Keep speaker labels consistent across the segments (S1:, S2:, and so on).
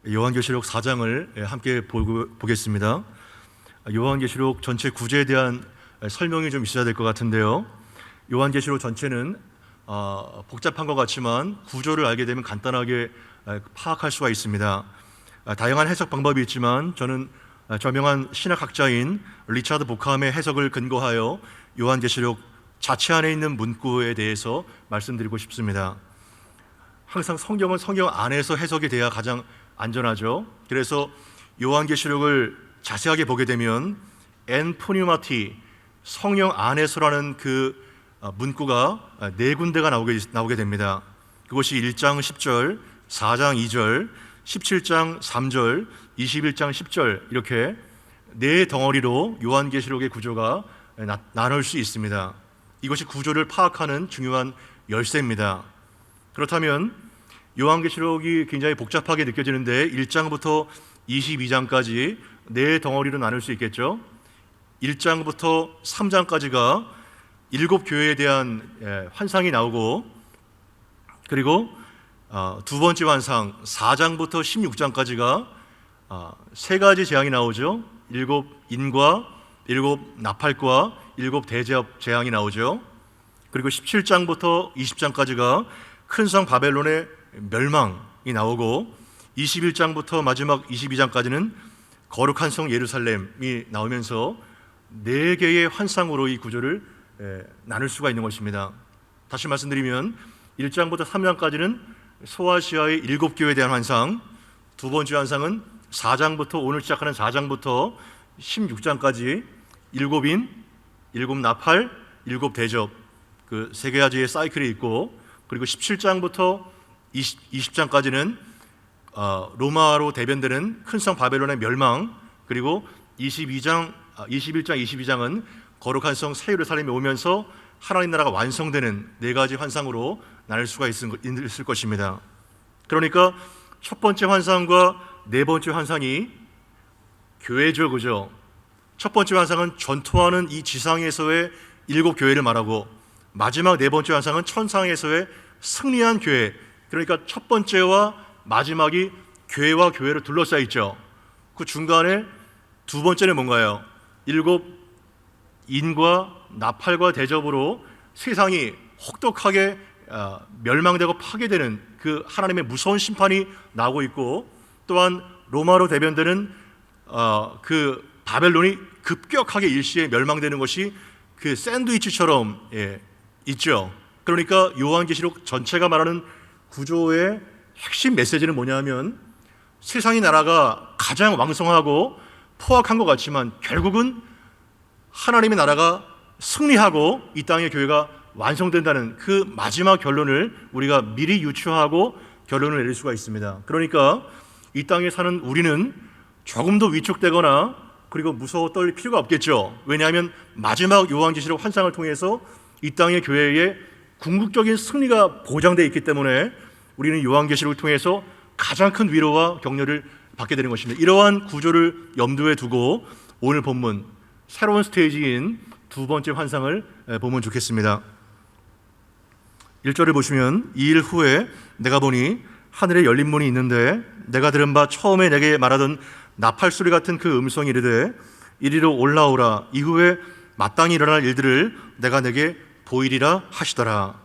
S1: 요한계시록 4장을 함께 보겠습니다. 요한계시록 전체 구제에 대한 설명이 좀 있어야 될 것 같은데요. 요한계시록 전체는 복잡한 것 같지만 구조를 알게 되면 간단하게 파악할 수가 있습니다. 다양한 해석 방법이 있지만 저는 저명한 신학학자인 리차드 보캄의 해석을 근거하여 요한계시록 자체 안에 있는 문구에 대해서 말씀드리고 싶습니다. 항상 성경은 성경 안에서 해석이 돼야 가장 안전하죠. 그래서 요한계시록을 자세하게 보게 되면 엔 푸뉴마티, 성령 안에서라는 그 문구가 네 군데가 나오게 됩니다. 그것이 1장 10절, 4장 2절, 17장 3절, 21장 10절 이렇게 네 덩어리로 요한계시록의 구조가 나눌 수 있습니다. 이것이 구조를 파악하는 중요한 열쇠입니다. 그렇다면 요한계시록이 굉장히 복잡하게 느껴지는데 1장부터 22장까지 네 덩어리로 나눌 수 있겠죠. 1장부터 3장까지가 7교회에 대한 환상이 나오고, 그리고 두 번째 환상 4장부터 16장까지가 세 가지 재앙이 나오죠. 7 인과 7 나팔과 7 대제업 재앙이 나오죠. 그리고 17장부터 20장까지가 큰 성 바벨론의 멸망이 나오고, 21장부터 마지막 22장까지는 거룩한 성 예루살렘이 나오면서 네 개의 환상으로 이 구조를 나눌 수가 있는 것입니다. 다시 말씀드리면 1장부터 3장까지는 소아시아의 7교회에 대한 환상, 두 번째 환상은 4장부터 오늘 시작하는 4장부터 16장까지 7인, 7 나팔, 7 대접 그 세 가지의 사이클이 있고, 그리고 17장부터 20장까지는 로마로 대변되는 큰 성 바벨론의 멸망, 그리고 21장, 22장은 거룩한 성 새 예루살렘이 오면서 하나님 나라가 완성되는 네 가지 환상으로 나눌 수가 있을 것입니다. 그러니까 첫 번째 환상과 네 번째 환상이 교회죠, 그죠? 첫 번째 환상은 전투하는 이 지상에서의 7교회를 말하고, 마지막 네 번째 환상은 천상에서의 승리한 교회, 그러니까 첫 번째와 마지막이 교회와 교회로 둘러싸여 있죠. 그 중간에 두 번째는 뭔가요? 7 인과 나팔과 대접으로 세상이 혹독하게 멸망되고 파괴되는 그 하나님의 무서운 심판이 나오고 있고, 또한 로마로 대변되는 그 바벨론이 급격하게 일시에 멸망되는 것이 그 샌드위치처럼 있죠. 그러니까 요한계시록 전체가 말하는 구조의 핵심 메시지는 뭐냐면, 세상의 나라가 가장 왕성하고 포악한 것 같지만 결국은 하나님의 나라가 승리하고 이 땅의 교회가 완성된다는 그 마지막 결론을 우리가 미리 유추하고 결론을 내릴 수가 있습니다. 그러니까 이 땅에 사는 우리는 조금 더 위축되거나 그리고 무서워 떨릴 필요가 없겠죠. 왜냐하면 마지막 요한계시록 환상을 통해서 이 땅의 교회에 궁극적인 승리가 보장되어 있기 때문에 우리는 요한계시록을 통해서 가장 큰 위로와 격려를 받게 되는 것입니다. 이러한 구조를 염두에 두고 오늘 본문 새로운 스테이지인 두 번째 환상을 보면 좋겠습니다. 1절을 보시면, 이 일 후에 내가 보니 하늘에 열린 문이 있는데 내가 들은 바 처음에 내게 말하던 나팔소리 같은 그 음성이 이르되 이리로 올라오라, 이후에 마땅히 일어날 일들을 내가 내게 보이리라 하시더라.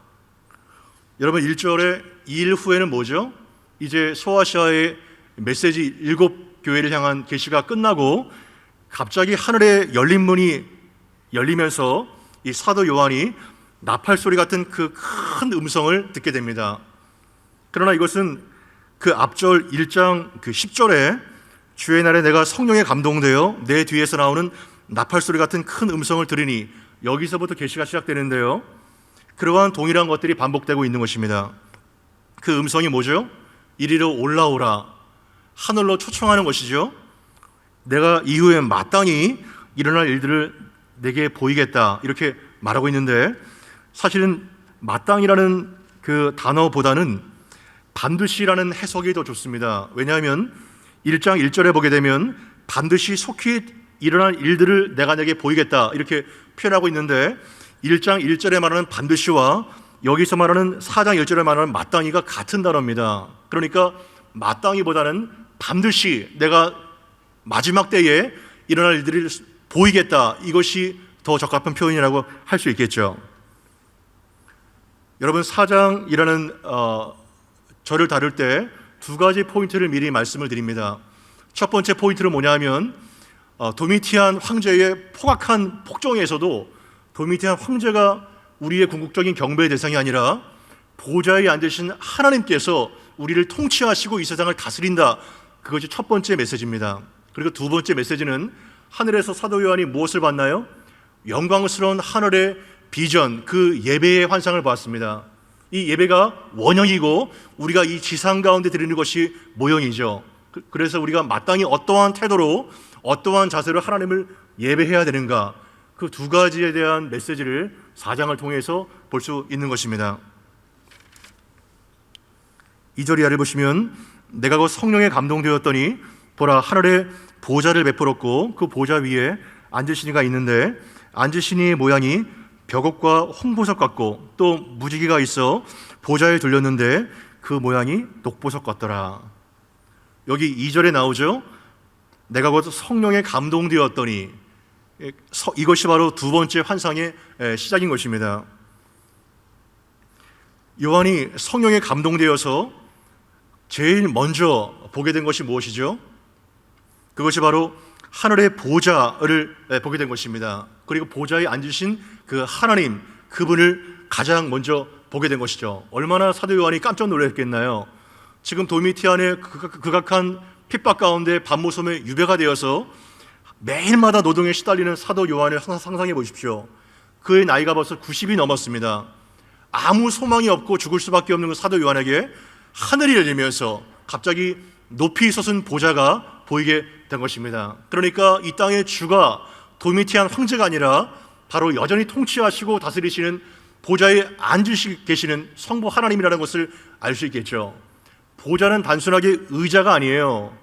S1: 여러분, 1절에 이 일 후에는 뭐죠? 이제 소아시아의 메시지 7교회를 향한 계시가 끝나고 갑자기 하늘에 열린 문이 열리면서 이 사도 요한이 나팔소리 같은 그 큰 음성을 듣게 됩니다. 그러나 이것은 그 앞절 1장 그 10절에 주의 날에 내가 성령에 감동되어 내 뒤에서 나오는 나팔소리 같은 큰 음성을 들으니, 여기서부터 계시가 시작되는데요. 그러한 동일한 것들이 반복되고 있는 것입니다. 그 음성이 뭐죠? 이리로 올라오라, 하늘로 초청하는 것이죠. 내가 이후에 마땅히 일어날 일들을 내게 보이겠다, 이렇게 말하고 있는데, 사실은 마땅이라는 그 단어보다는 반드시라는 해석이 더 좋습니다. 왜냐하면 1장 1절에 보게 되면 반드시 속히 일어날 일들을 내가 내게 보이겠다, 이렇게 표현하고 있는데, 1장 1절에 말하는 반드시와 여기서 말하는 4장 1절에 말하는 마땅히가 같은 단어입니다. 그러니까 마땅히보다는 반드시 내가 마지막 때에 일어날 일들을 보이겠다. 이것이 더 적합한 표현이라고 할 수 있겠죠. 여러분, 사장이라는 절을 다룰 때 두 가지 포인트를 미리 말씀을 드립니다. 첫 번째 포인트는 뭐냐면 도미티안 황제의 포악한 폭정에서도 도미티안 황제가 우리의 궁극적인 경배의 대상이 아니라 보좌에 앉으신 하나님께서 우리를 통치하시고 이 세상을 다스린다. 그것이 첫 번째 메시지입니다. 그리고 두 번째 메시지는 하늘에서 사도 요한이 무엇을 봤나요? 영광스러운 하늘의 비전, 그 예배의 환상을 보았습니다. 이 예배가 원형이고 우리가 이 지상 가운데 드리는 것이 모형이죠. 그래서 우리가 마땅히 어떠한 태도로 어떠한 자세로 하나님을 예배해야 되는가, 그 두 가지에 대한 메시지를 4장을 통해서 볼 수 있는 것입니다. 2절 이하를 보시면 내가 곧 성령에 감동되었더니 보라 하늘에 보좌를 베풀었고 그 보좌 위에 앉으신 이가 있는데 앉으신 이의 모양이 벽옥과 홍보석 같고 또 무지개가 있어 보좌에 둘렸는데 그 모양이 녹보석 같더라. 여기 2절에 나오죠. 내가 곧 성령에 감동되었더니, 이것이 바로 두 번째 환상의 시작인 것입니다. 요한이 성령에 감동되어서 제일 먼저 보게 된 것이 무엇이죠? 그것이 바로 하늘의 보좌를 보게 된 것입니다. 그리고 보좌에 앉으신 그 하나님, 그분을 가장 먼저 보게 된 것이죠. 얼마나 사도 요한이 깜짝 놀랐겠나요? 지금 도미티안의 극악한 핍박 가운데 반모섬에 유배가 되어서 매일마다 노동에 시달리는 사도 요한을 상상해 보십시오. 그의 나이가 벌써 90이 넘었습니다. 아무 소망이 없고 죽을 수밖에 없는 그 사도 요한에게 하늘이 열리면서 갑자기 높이 솟은 보좌가 보이게 된 것입니다. 그러니까 이 땅의 주가 도미티안 황제가 아니라 바로 여전히 통치하시고 다스리시는 보좌에 앉으시 계시는 성부 하나님이라는 것을 알 수 있겠죠. 보좌는 단순하게 의자가 아니에요.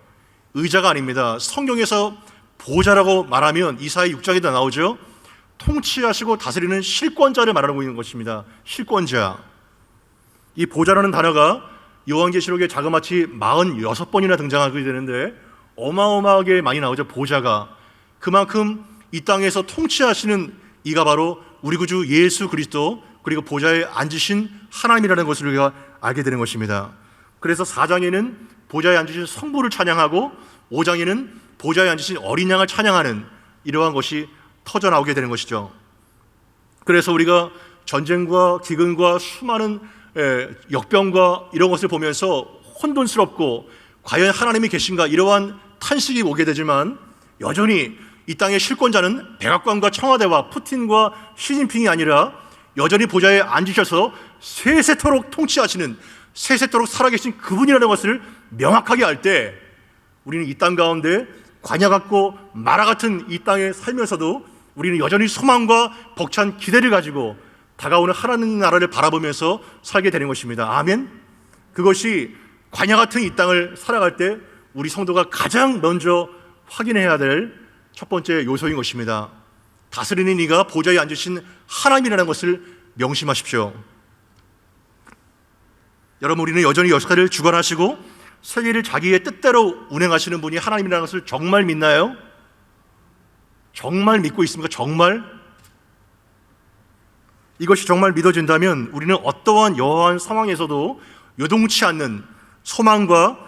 S1: 의자가 아닙니다. 성경에서 보좌라고 말하면 이사야 6장에도 나오죠. 통치하시고 다스리는 실권자를 말하고 있는 것입니다. 실권자. 이 보좌라는 단어가 요한계시록에 자그마치 46번이나 등장하게 되는데 어마어마하게 많이 나오죠. 보좌가. 그만큼 이 땅에서 통치하시는 이가 바로 우리 구주 예수 그리스도, 그리고 보좌에 앉으신 하나님이라는 것을 우리가 알게 되는 것입니다. 그래서 4장에는 보좌에 앉으신 성부를 찬양하고 5장에는 보좌에 앉으신 어린 양을 찬양하는 이러한 것이 터져 나오게 되는 것이죠. 그래서 우리가 전쟁과 기근과 수많은 역병과 이런 것을 보면서 혼돈스럽고 과연 하나님이 계신가 이러한 탄식이 오게 되지만 여전히 이 땅의 실권자는 백악관과 청와대와 푸틴과 시진핑이 아니라 여전히 보좌에 앉으셔서 세세토록 통치하시는, 세세토록 살아계신 그분이라는 것을 명확하게 알 때 우리는 이 땅 가운데 관야 같고 마라 같은 이 땅에 살면서도 우리는 여전히 소망과 벅찬 기대를 가지고 다가오는 하나님 나라를 바라보면서 살게 되는 것입니다. 아멘. 그것이 관야 같은 이 땅을 살아갈 때 우리 성도가 가장 먼저 확인해야 될 첫 번째 요소인 것입니다. 다스리는 이가 보좌에 앉으신 하나님이라는 것을 명심하십시오. 여러분, 우리는 여전히 역사를 주관하시고 세계를 자기의 뜻대로 운행하시는 분이 하나님이라는 것을 정말 믿나요? 정말 믿고 있습니까? 정말? 이것이 정말 믿어진다면 우리는 어떠한 여호와한 상황에서도 요동치 않는 소망과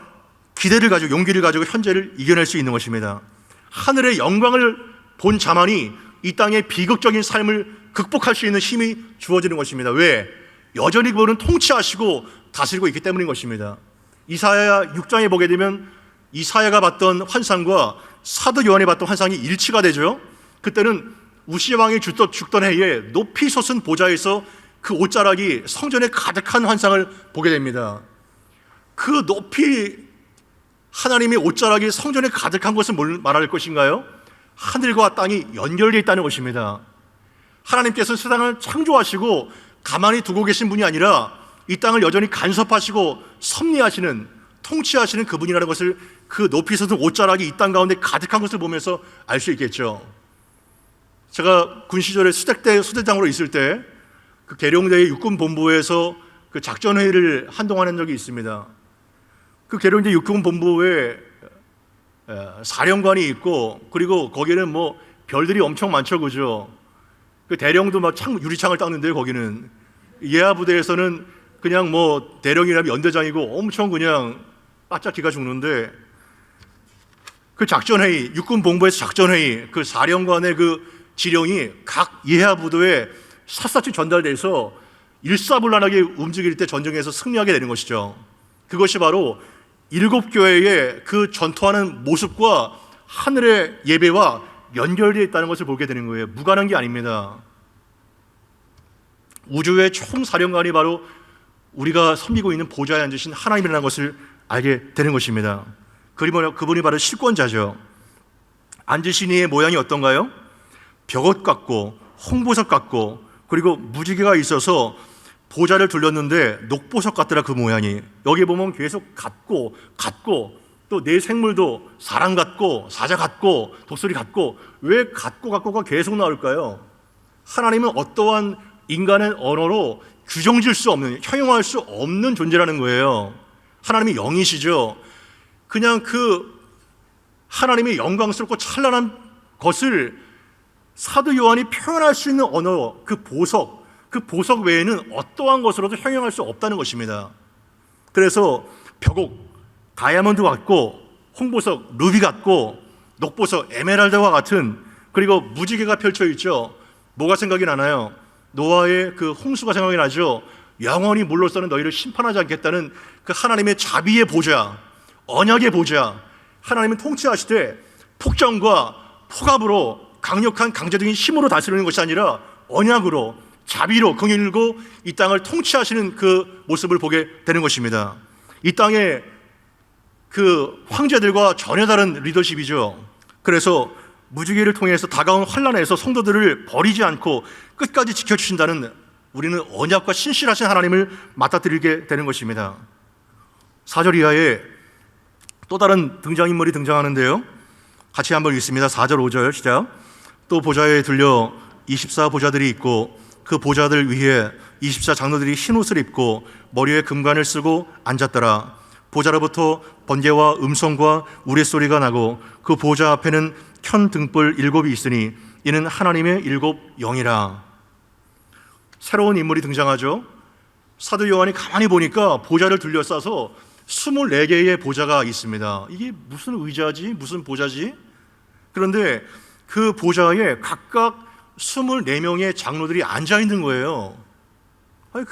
S1: 기대를 가지고, 용기를 가지고 현재를 이겨낼 수 있는 것입니다. 하늘의 영광을 본 자만이 이 땅의 비극적인 삶을 극복할 수 있는 힘이 주어지는 것입니다. 왜? 여전히 그분은 통치하시고 다스리고 있기 때문인 것입니다. 이사야 6장에 보게 되면 이사야가 봤던 환상과 사도 요한이 봤던 환상이 일치가 되죠. 그때는 우시야 왕이 죽던 해에 높이 솟은 보좌에서 그 옷자락이 성전에 가득한 환상을 보게 됩니다. 그 높이 하나님의 옷자락이 성전에 가득한 것은 뭘 말할 것인가요? 하늘과 땅이 연결되어 있다는 것입니다. 하나님께서 세상을 창조하시고 가만히 두고 계신 분이 아니라 이 땅을 여전히 간섭하시고 섭리하시는, 통치하시는 그분이라는 것을 그 높이 솟은 옷자락이 이 땅 가운데 가득한 것을 보면서 알 수 있겠죠. 제가 군 시절에 수색대 소대장으로 있을 때 그 계룡대의 육군본부에서 그 작전회의를 한동안 한 적이 있습니다. 그 계룡대 육군본부에 사령관이 있고, 그리고 거기는 뭐 별들이 엄청 많죠, 그죠? 그 대령도 막 유리창을 닦는데요, 거기는. 예하 부대에서는 그냥 뭐 대령이라면 연대장이고 엄청 그냥 바짝 기가 죽는데, 그 작전회의, 육군 본부에서 작전회의, 그 사령관의 그 지령이 각 예하 부대에 샅샅이 전달돼서 일사불란하게 움직일 때 전쟁에서 승리하게 되는 것이죠. 그것이 바로 7교회의 그 전투하는 모습과 하늘의 예배와 연결되어 있다는 것을 보게 되는 거예요. 무관한 게 아닙니다. 우주의 총사령관이 바로 우리가 섬기고 있는 보좌에 앉으신 하나님이라는 것을 알게 되는 것입니다. 그분이 바로 실권자죠. 앉으신 이의 모양이 어떤가요? 벽옷 같고 홍보석 같고, 그리고 무지개가 있어서 보좌를 둘렀는데 녹보석 같더라, 그 모양이. 여기 보면 계속 같고 또 내 생물도 사람 같고 사자 같고 독수리 같고, 왜 같고가 계속 나올까요? 하나님은 어떠한 인간의 언어로 규정질 수 없는, 형용할 수 없는 존재라는 거예요. 하나님이 영이시죠. 그냥 그 하나님의 영광스럽고 찬란한 것을 사도 요한이 표현할 수 있는 언어, 그 보석 외에는 어떠한 것으로도 형용할 수 없다는 것입니다. 그래서 벽옥, 다이아몬드 같고 홍보석, 루비 같고 녹보석, 에메랄드와 같은, 그리고 무지개가 펼쳐 있죠. 뭐가 생각이 나나요? 노아의 그 홍수가 생각이 나죠. 영원히 물로서는 너희를 심판하지 않겠다는 그 하나님의 자비의 보좌, 언약의 보좌. 하나님은 통치하시되 폭정과 폭압으로, 강력한 강제적인 힘으로 다스리는 것이 아니라 언약으로, 자비로, 긍휼로 이 땅을 통치하시는 그 모습을 보게 되는 것입니다. 이 땅의 그 황제들과 전혀 다른 리더십이죠. 그래서 무지개를 통해서 다가온 환난에서 성도들을 버리지 않고 끝까지 지켜주신다는, 우리는 언약과 신실하신 하나님을 맞닥뜨리게 되는 것입니다. 4절 이하에 또 다른 등장인물이 등장하는데요, 같이 한번 읽습니다. 4절 5절 시작. 또 보좌에 들려 24보좌들이 있고 그 보좌들 위에 24장로들이 흰 옷을 입고 머리에 금관을 쓰고 앉았더라. 보좌로부터 번개와 음성과 우레소리가 나고 그 보좌 앞에는 켠 등불 7이 있으니 이는 하나님의 7 영이라. 새로운 인물이 등장하죠. 사도 요한이 가만히 보니까 보좌를 둘러싸서 24개의 보좌가 있습니다. 이게 무슨 의자지? 무슨 보좌지? 그런데 그 보좌에 각각 24명의 장로들이 앉아 있는 거예요. 아니,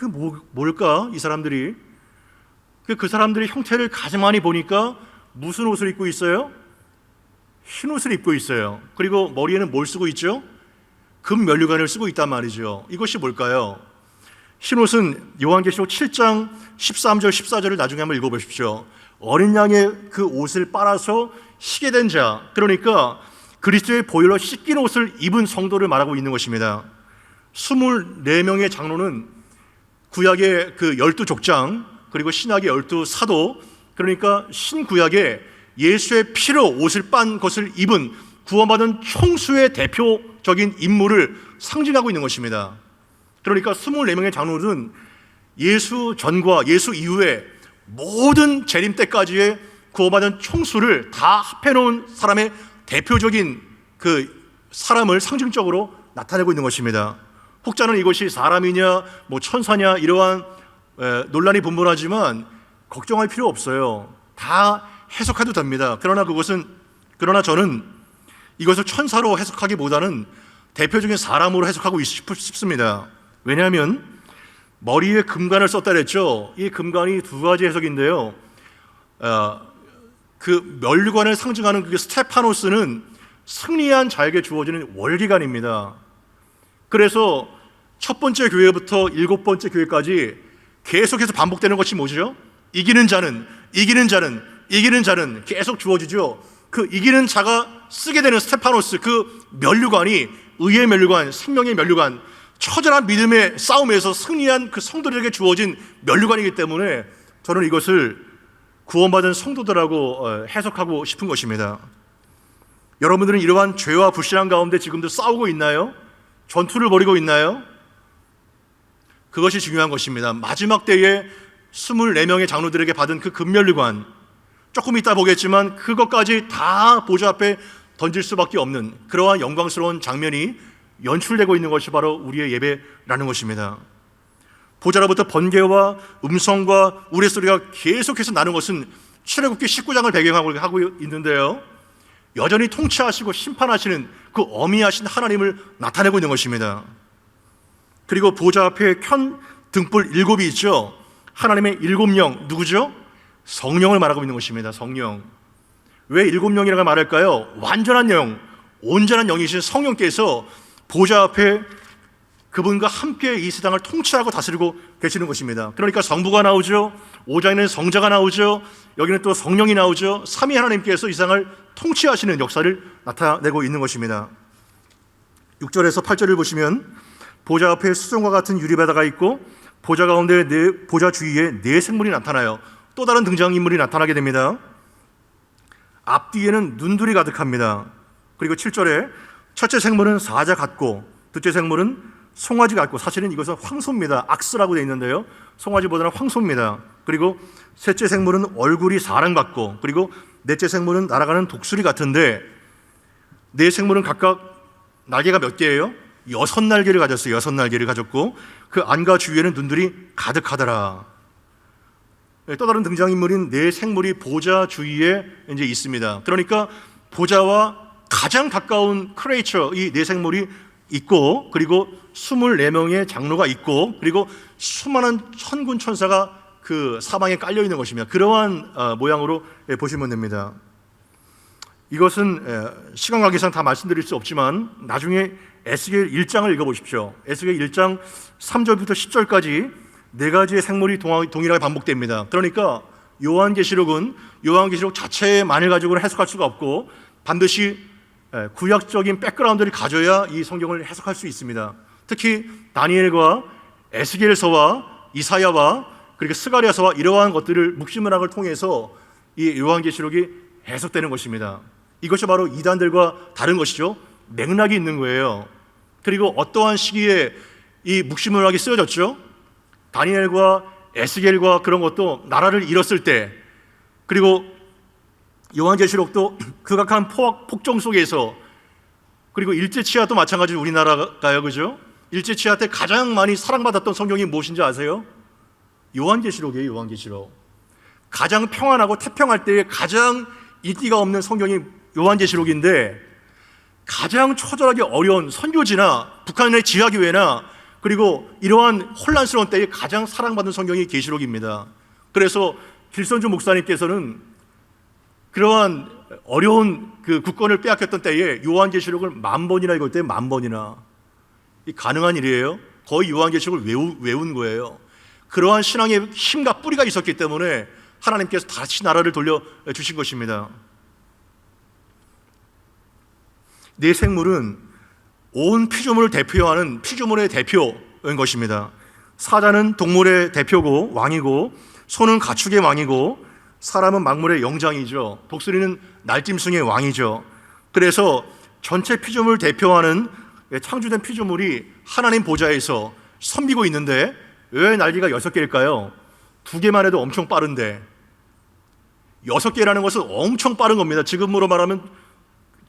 S1: 뭘까? 이 사람들이. 그 사람들의 형태를 가만히 보니까 무슨 옷을 입고 있어요? 흰 옷을 입고 있어요. 그리고 머리에는 뭘 쓰고 있죠? 금 면류관을 쓰고 있단 말이죠. 이것이 뭘까요? 흰 옷은 요한계시록 7장 13절 14절을 나중에 한번 읽어보십시오. 어린 양의 그 옷을 빨아서 희게 된 자, 그러니까 그리스도의 보혈로 씻긴 옷을 입은 성도를 말하고 있는 것입니다. 24명의 장로는 구약의 그 12족장, 그리고 신약의 12사도, 그러니까 신구약에 예수의 피로 옷을 빤 것을 입은 구원받은 총수의 대표적인 인물을 상징하고 있는 것입니다. 그러니까 24명의 장로는 예수 전과 예수 이후에 모든 재림 때까지의 구원받은 총수를 다 합해놓은 사람의 대표적인 그 사람을 상징적으로 나타내고 있는 것입니다. 혹자는 이것이 사람이냐 뭐 천사냐 이러한 논란이 분분하지만 걱정할 필요 없어요. 다 해석해도 됩니다. 그러나 저는 이것을 천사로 해석하기보다는 대표적인 사람으로 해석하고 싶습니다. 왜냐하면 머리에 금관을 썼다 그랬죠. 이 금관이 두 가지 해석인데요. 그 면류관을 상징하는 그 스테파노스는 승리한 자에게 주어지는 월기관입니다. 그래서 첫 번째 교회부터 7번째 교회까지 계속해서 반복되는 것이 뭐죠? 이기는 자는 계속 주어지죠. 그 이기는 자가 쓰게 되는 스테파노스, 그 면류관이 의의 면류관, 생명의 면류관, 처절한 믿음의 싸움에서 승리한 그 성도들에게 주어진 면류관이기 때문에 저는 이것을 구원받은 성도들하고 해석하고 싶은 것입니다. 여러분들은 이러한 죄와 불신앙 가운데 지금도 싸우고 있나요? 전투를 벌이고 있나요? 그것이 중요한 것입니다. 마지막 때에 24명의 장로들에게 받은 그 금면류관, 조금 이따 보겠지만 그것까지 다 보좌 앞에 던질 수밖에 없는 그러한 영광스러운 장면이 연출되고 있는 것이 바로 우리의 예배라는 것입니다. 보좌로부터 번개와 음성과 우레소리가 계속해서 나는 것은 출애굽기 19장을 배경으로 하고 있는데요, 여전히 통치하시고 심판하시는 그 어미하신 하나님을 나타내고 있는 것입니다. 그리고 보좌 앞에 켠 등불 7이 있죠. 하나님의 7영, 누구죠? 성령을 말하고 있는 것입니다. 성령. 왜 7영이라고 말할까요? 완전한 영, 온전한 영이신 성령께서 보좌 앞에 그분과 함께 이 세상을 통치하고 다스리고 계시는 것입니다. 그러니까 성부가 나오죠, 5장에는 성자가 나오죠, 여기는 또 성령이 나오죠. 삼위 하나님께서 이 세상을 통치하시는 역사를 나타내고 있는 것입니다. 6절에서 8절을 보시면 보좌 앞에 수정과 같은 유리바다가 있고 보좌 가운데 보좌 주위에 네 생물이 나타나요. 또 다른 등장인물이 나타나게 됩니다. 앞뒤에는 눈들이 가득합니다. 그리고 7절에 첫째 생물은 사자 같고 둘째 생물은 송아지 같고, 사실은 이것은 황소입니다. 악스라고 되어 있는데요, 송아지보다는 황소입니다. 그리고 셋째 생물은 얼굴이 사람 같고, 그리고 넷째 생물은 날아가는 독수리 같은데, 네 생물은 각각 날개가 몇 개예요? 6날개를 가졌어요. 6날개를 가졌고 그 안과 주위에는 눈들이 가득하더라. 또 다른 등장인물인 네 생물이 보좌 주위에 이제 있습니다. 그러니까 보좌와 가장 가까운 크리에이처, 이 네 생물이 있고, 그리고 24명의 장로가 있고, 그리고 수많은 천군 천사가 그 사방에 깔려 있는 것입니다. 그러한 모양으로 보시면 됩니다. 이것은 시간 관계상 다 말씀드릴 수 없지만 나중에 에스겔 1장을 읽어보십시오. 에스겔 1장 3절부터 10절까지 네 가지의 생물이 동일하게 반복됩니다. 그러니까 요한계시록은 요한계시록 자체만을 가지고는 해석할 수가 없고 반드시 구약적인 백그라운드를 가져야 이 성경을 해석할 수 있습니다. 특히 다니엘과 에스겔서와 이사야와 그리고 스가랴서와 이러한 것들을 묵시문학을 통해서 이 요한계시록이 해석되는 것입니다. 이것이 바로 이단들과 다른 것이죠. 맥락이 있는 거예요. 그리고 어떠한 시기에 이 묵시문학이 쓰여졌죠? 다니엘과 에스겔과 그런 것도 나라를 잃었을 때, 그리고 요한계시록도 극악한 폭정 속에서, 그리고 일제치하도 마찬가지로 우리나라가요, 그죠? 일제치하 때 가장 많이 사랑받았던 성경이 무엇인지 아세요? 요한계시록이에요. 요한계시록. 가장 평안하고 태평할 때에 가장 인기가 없는 성경이 요한계시록인데, 가장 처절하게 어려운 선교지나 북한의 지하교회나 그리고 이러한 혼란스러운 때에 가장 사랑받는 성경이 계시록입니다. 그래서 길선주 목사님께서는 그러한 어려운 그 국권을 빼앗겼던 때에 요한계시록을 10,000번이나 읽을 때 10,000번이나, 이 가능한 일이에요? 거의 요한계시록을 외운 거예요. 그러한 신앙의 힘과 뿌리가 있었기 때문에 하나님께서 다시 나라를 돌려주신 것입니다. 네 생물은 온 피조물을 대표하는 피조물의 대표인 것입니다. 사자는 동물의 대표고 왕이고, 소는 가축의 왕이고, 사람은 만물의 영장이죠. 독수리는 날짐승의 왕이죠. 그래서 전체 피조물을 대표하는 창조된 피조물이 하나님 보좌에서 섬기고 있는데 왜 날개가 6개일까요? 2개만 해도 엄청 빠른데 6개라는 것은 엄청 빠른 겁니다. 지금으로 말하면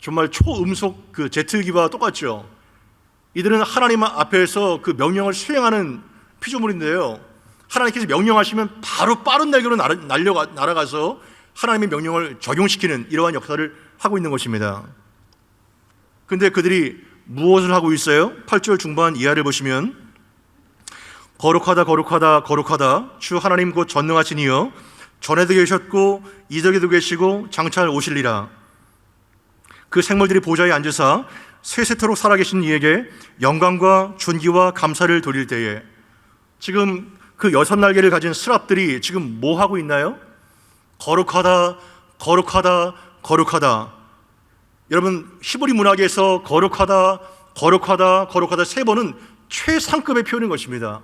S1: 정말 초음속 그 제트기와 똑같죠. 이들은 하나님 앞에서 그 명령을 수행하는 피조물인데요, 하나님께서 명령하시면 바로 빠른 날개로 날아가서 하나님의 명령을 적용시키는 이러한 역사를 하고 있는 것입니다. 근데 그들이 무엇을 하고 있어요? 8절 중반 이하를 보시면 거룩하다 거룩하다 거룩하다 주 하나님 곧 전능하신 이여 전에도 계셨고 이적에도 계시고 장차 오실리라. 그 생물들이 보좌에 앉으사 세세토록 살아계신 이에게 영광과 존귀와 감사를 돌릴 때에, 지금 그 6날개를 가진 스랍들이 지금 뭐 하고 있나요? 거룩하다 거룩하다 거룩하다. 여러분, 히브리 문학에서 거룩하다 거룩하다 거룩하다 3번은 최상급의 표현인 것입니다.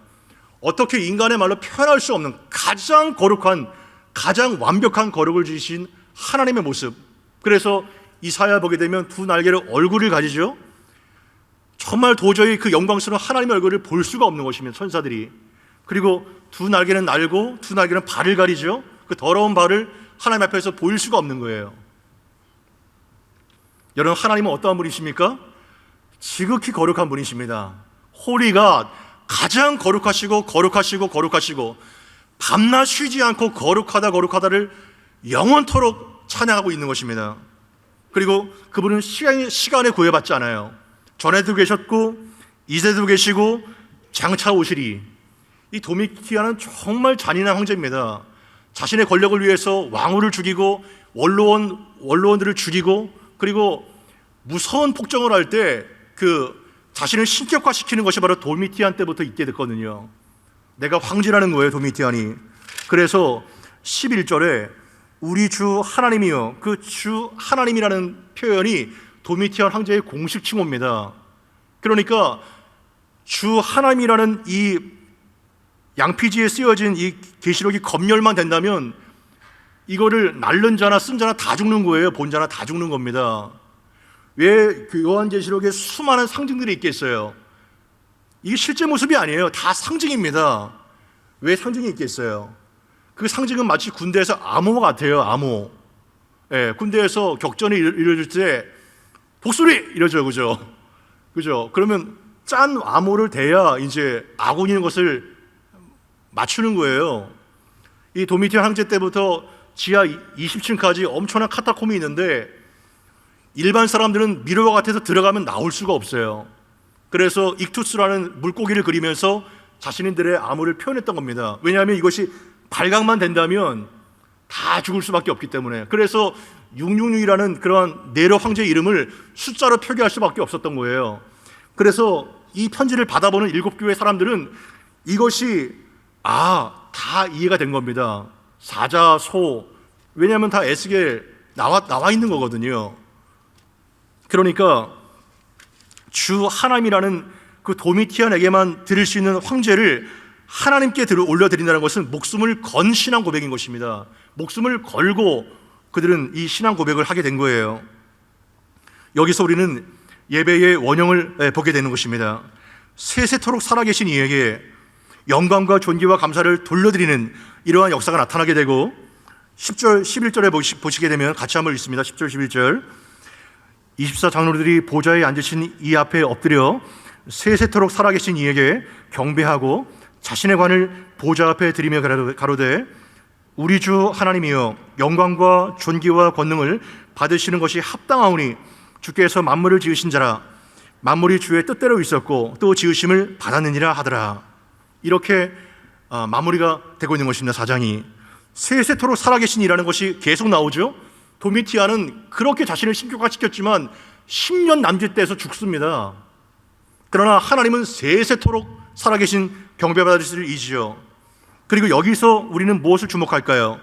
S1: 어떻게 인간의 말로 표현할 수 없는 가장 거룩한, 가장 완벽한 거룩을 지으신 하나님의 모습. 그래서 이사야 보게 되면 2날개로 얼굴을 가지죠. 정말 도저히 그 영광스러운 하나님의 얼굴을 볼 수가 없는 것입니다, 천사들이. 그리고 2날개는 날고 2날개는 발을 가리죠. 그 더러운 발을 하나님 앞에서 보일 수가 없는 거예요. 여러분, 하나님은 어떠한 분이십니까? 지극히 거룩한 분이십니다. 홀리가 가장 거룩하시고 밤낮 쉬지 않고 거룩하다를 영원토록 찬양하고 있는 것입니다. 그리고 그분은 시간에 구애받지 않아요. 전에도 계셨고 이제도 계시고 장차 오시리. 이 도미티아는 정말 잔인한 황제입니다. 자신의 권력을 위해서 왕후를 죽이고 원로원들을 죽이고, 그리고 무서운 폭정을 할 때 자신을 신격화시키는 것이 바로 도미티안 때부터 있게 됐거든요. 내가 황제라는 거예요, 도미티안이. 그래서 11절에 우리 주 하나님이요, 그 주 하나님이라는 표현이 도미티안 황제의 공식 칭호입니다. 그러니까 주 하나님이라는 이 양피지에 쓰여진 이 계시록이 검열만 된다면 이거를 날른 자나 쓴 자나 다 죽는 거예요. 본 자나 다 죽는 겁니다. 왜 요한계시록에 수많은 상징들이 있겠어요? 이게 실제 모습이 아니에요. 다 상징입니다. 왜 상징이 있겠어요? 그 상징은 마치 군대에서 암호 같아요. 암호. 예, 군대에서 격전이 이루어질 때 독수리 이러죠, 그죠? 그러면 짠 암호를 대야 이제 아군인 것을 맞추는 거예요. 이 도미티안 황제 때부터 지하 20층까지 엄청난 카타콤이 있는데 일반 사람들은 미로와 같아서 들어가면 나올 수가 없어요. 그래서 익투스라는 물고기를 그리면서 자신들의 암호를 표현했던 겁니다. 왜냐하면 이것이 발각만 된다면 다 죽을 수밖에 없기 때문에. 그래서 666이라는 그러한 네로 황제의 이름을 숫자로 표기할 수밖에 없었던 거예요. 그래서 이 편지를 받아보는 7교회 사람들은 이것이 다 이해가 된 겁니다. 사자, 소, 왜냐하면 다 에스겔 나와 있는 거거든요. 그러니까 주 하나님이라는 그 도미티안에게만 드릴 수 있는 황제를 하나님께 올려드린다는 것은 목숨을 건 신앙 고백인 것입니다. 목숨을 걸고 그들은 이 신앙 고백을 하게 된 거예요. 여기서 우리는 예배의 원형을 보게 되는 것입니다. 세세토록 살아계신 이에게 영광과 존귀와 감사를 돌려드리는 이러한 역사가 나타나게 되고, 10절, 11절에 보시게 되면 같이 한번 읽습니다. 10절, 11절. 24장로들이 보좌에 앉으신 이 앞에 엎드려 세세토록 살아계신 이에게 경배하고 자신의 관을 보좌 앞에 드리며 가로되 우리 주 하나님이여 영광과 존귀와 권능을 받으시는 것이 합당하오니 주께서 만물을 지으신 자라. 만물이 주의 뜻대로 있었고 또 지으심을 받았느니라 하더라. 이렇게 마무리가 되고 있는 것입니다. 4장이 세세토록 살아계신 이라는 것이 계속 나오죠. 도미티안은 그렇게 자신을 신격화시켰지만 10년 남짓돼서 죽습니다. 그러나 하나님은 세세토록 살아계신 경배받으실 이지요. 그리고 여기서 우리는 무엇을 주목할까요?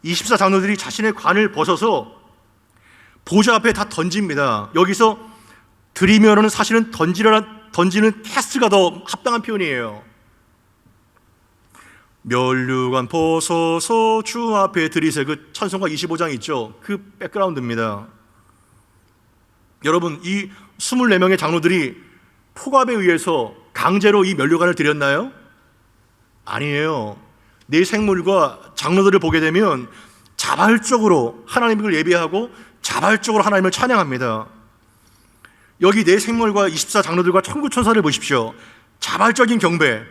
S1: 24장로들이 자신의 관을 벗어서 보좌 앞에 다 던집니다. 여기서 드리며는 사실은 던지는 캐스트가 더 합당한 표현이에요. 면류관 벗어서 주 앞에 드리세, 그 찬송가 25장 있죠. 그 백그라운드입니다. 여러분, 이 24명의 장로들이 폭압에 의해서 강제로 이 면류관을 드렸나요? 아니에요. 네 생물과 장로들을 보게 되면 자발적으로 하나님을 예배하고 자발적으로 하나님을 찬양합니다. 여기 네 생물과 24장로들과 천구천사를 보십시오. 자발적인 경배.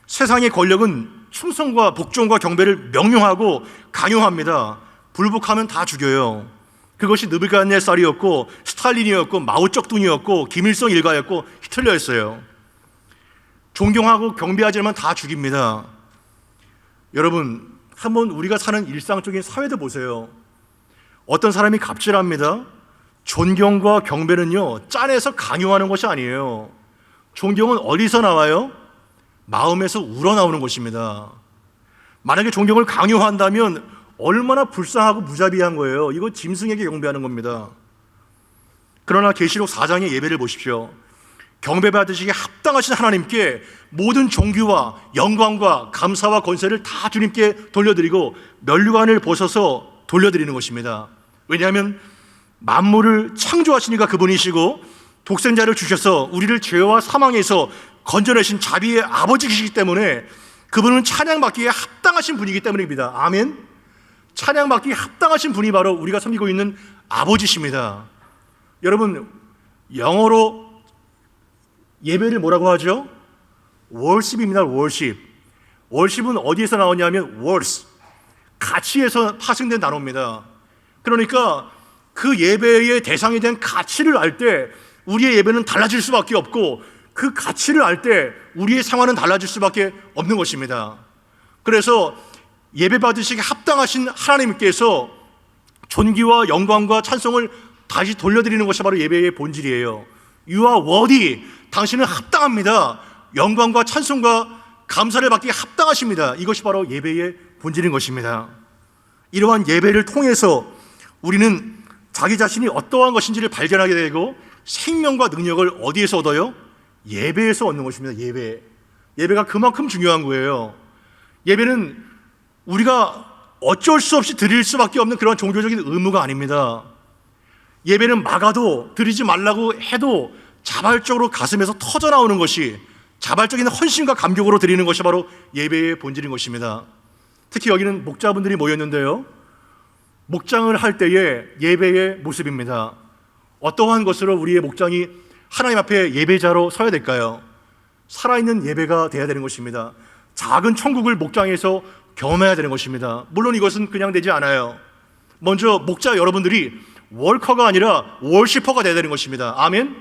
S1: 세상의 권력은 충성과 복종과 경배를 명령하고 강요합니다. 불복하면 다 죽여요. 그것이 느부갓네살이었고 스탈린이었고 마오쩌둥이었고 김일성 일가였고 히틀러였어요. 존경하고 경배하지만 다 죽입니다. 여러분, 한번 우리가 사는 일상적인 사회도 보세요. 어떤 사람이 갑질합니다. 존경과 경배는요, 짠해서 강요하는 것이 아니에요. 존경은 어디서 나와요? 마음에서 우러나오는 것입니다. 만약에 존경을 강요한다면 얼마나 불쌍하고 무자비한 거예요. 이거 짐승에게 경배하는 겁니다. 그러나 계시록 4장의 예배를 보십시오. 경배받으시기에 합당하신 하나님께 모든 존귀와 영광과 감사와 권세를 다 주님께 돌려드리고 면류관을 벗어서 돌려드리는 것입니다. 왜냐하면 만물을 창조하시니까 그분이시고 독생자를 주셔서 우리를 죄와 사망에서 건져내신 자비의 아버지이시기 때문에 그분은 찬양받기에 합당하신 분이기 때문입니다. 아멘. 찬양받기 합당하신 분이 바로 우리가 섬기고 있는 아버지십니다. 여러분, 영어로 예배를 뭐라고 하죠? worship입니다. worship. worship은 어디에서 나오냐면 words, 가치에서 파생된 단어입니다. 그러니까 그 예배의 대상에 대한 가치를 알 때 우리의 예배는 달라질 수밖에 없고, 그 가치를 알 때 우리의 생활은 달라질 수밖에 없는 것입니다. 그래서 예배 받으시기 합당하신 하나님께서 존귀와 영광과 찬송을 다시 돌려드리는 것이 바로 예배의 본질이에요. You are worthy. 당신은 합당합니다. 영광과 찬송과 감사를 받기에 합당하십니다. 이것이 바로 예배의 본질인 것입니다. 이러한 예배를 통해서 우리는 자기 자신이 어떠한 것인지를 발견하게 되고, 생명과 능력을 어디에서 얻어요? 예배에서 얻는 것입니다. 예배가 그만큼 중요한 거예요. 예배는 우리가 어쩔 수 없이 드릴 수밖에 없는 그런 종교적인 의무가 아닙니다. 예배는 막아도, 드리지 말라고 해도 자발적으로 가슴에서 터져 나오는 것이, 자발적인 헌신과 감격으로 드리는 것이 바로 예배의 본질인 것입니다. 특히 여기는 목자분들이 모였는데요, 목장을 할 때의 예배의 모습입니다. 어떠한 것으로 우리의 목장이 하나님 앞에 예배자로 서야 될까요? 살아있는 예배가 되어야 되는 것입니다. 작은 천국을 목장에서 경험해야 되는 것입니다. 물론 이것은 그냥 되지 않아요. 먼저 목자 여러분들이 월커가 아니라 월시퍼가 되어야 되는 것입니다. 아멘?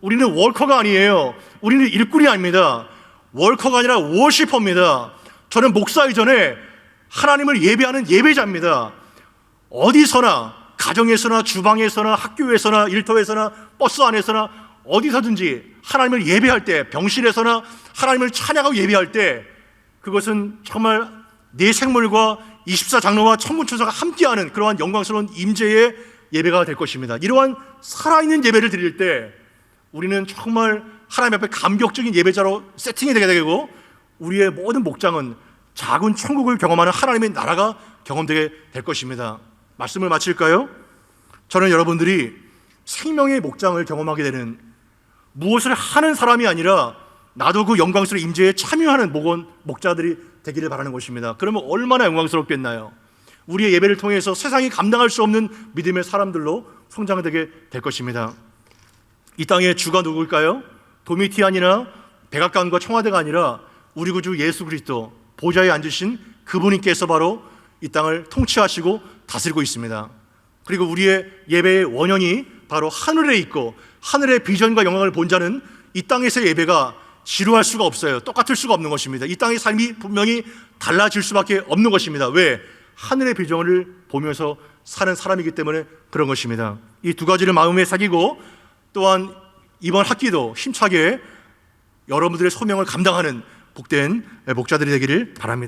S1: 우리는 월커가 아니에요. 우리는 일꾼이 아닙니다. 월커가 아니라 월시퍼입니다. 저는 목사 이전에 하나님을 예배하는 예배자입니다. 어디서나, 가정에서나 주방에서나 학교에서나 일터에서나 버스 안에서나 어디서든지 하나님을 예배할 때, 병실에서나 하나님을 찬양하고 예배할 때, 그것은 정말 내 생물과 24장로와 천군천사가 함께하는 그러한 영광스러운 임재의 예배가 될 것입니다. 이러한 살아있는 예배를 드릴 때 우리는 정말 하나님 앞에 감격적인 예배자로 세팅이 되게 되고, 우리의 모든 목장은 작은 천국을 경험하는 하나님의 나라가 경험되게 될 것입니다. 말씀을 마칠까요? 저는 여러분들이 생명의 목장을 경험하게 되는, 무엇을 하는 사람이 아니라 나도 그 영광스러운 임재에 참여하는 목자들이 되기를 바라는 것입니다. 그러면 얼마나 영광스럽겠나요? 우리의 예배를 통해서 세상이 감당할 수 없는 믿음의 사람들로 성장되게 될 것입니다. 이 땅의 주가 누구일까요? 도미티안이나 백악관과 청와대가 아니라 우리 구주 예수 그리스도, 보좌에 앉으신 그분께서 바로 이 땅을 통치하시고 다스리고 있습니다. 그리고 우리의 예배의 원형이 바로 하늘에 있고, 하늘의 비전과 영광을 본 자는 이 땅에서의 예배가 지루할 수가 없어요. 똑같을 수가 없는 것입니다. 이 땅의 삶이 분명히 달라질 수밖에 없는 것입니다. 왜? 하늘의 비전을 보면서 사는 사람이기 때문에 그런 것입니다. 이 두 가지를 마음에 새기고, 또한 이번 학기도 힘차게 여러분들의 소명을 감당하는 복된 목자들이 되기를 바랍니다.